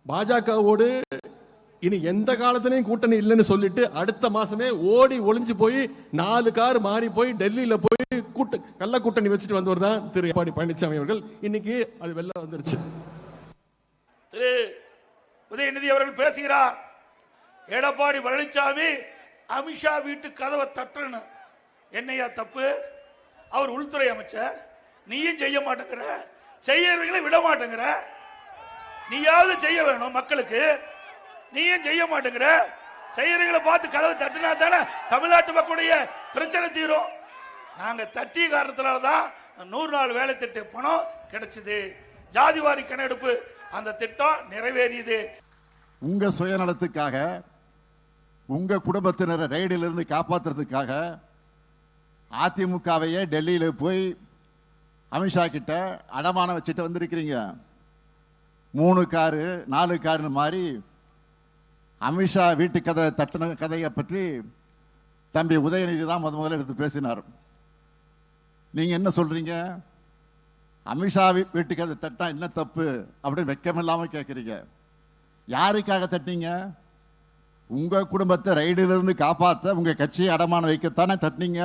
பாஜகவோடு இனி எந்த காலத்திலையும் கூட்டணி இல்லைன்னு சொல்லிட்டு அடுத்த மாசமே ஓடி ஒளிஞ்சு போய் 4 கார் மாறி போய் டெல்லியில போய் கள்ள கூட்டணி வச்சுட்டு வந்தவர் தான் திரு எடப்பாடி பழனிசாமி அவர்கள். இன்னைக்கு அது வெளில வந்துருச்சு. திரு உதயநிதி அவர்கள் பேசுகிறார், எடப்பாடி பழனிசாமி அமித்ஷா வீட்டு கதவை தட்டணும். என்னையா தப்பு? அவர் உள்துறை அமைச்சர், நீயும் செய்ய மாட்டேங்கிற, செய்யறவங்களை விட மாட்டேங்கிற. நீயாவது செய்ய வேணும் மக்களுக்கு, நீயும் செய்ய மாட்டேங்கிற. செய்யறவங்களை பார்த்து கதவை தட்டினா தானே தமிழ்நாட்டு மக்களுடைய பிரச்சனை தீரும். நாங்க தட்டிய காரணத்தினால்தான் 100 நாள் வேலை திட்ட பணம் கிடைச்சது. ஜாதிவாரி கணக்கெடுப்பு அந்த திட்டம் நிறைவேறியது. உங்க சுயநலத்துக்காக, உங்க குடும்பத்தினரை ரைடிலிருந்து காப்பாற்றுறதுக்காக அதிமுகவையே டெல்லியில போய் அமித்ஷா கிட்ட அடமானம் வச்சுட்டு வந்திருக்கிறீங்க. 3 காரு 4 காருன்னு மாதிரி அமித்ஷா வீட்டு கதை தட்டின கதையை பற்றி தம்பி உதயநிதி தான் முதல்ல எடுத்து பேசினார். நீங்க என்ன சொல்றீங்க? அமித்ஷா வீட்டு கதை தட்டா என்ன தப்பு அப்படின்னு வெக்கமில்லாம கேட்குறீங்க. யாருக்காக தட்டினீங்க? உங்க குடும்பத்தை ரைடிலிருந்து காப்பாற்ற உங்க கட்சியை அடமானம் வைக்கத்தானே தட்டினீங்க.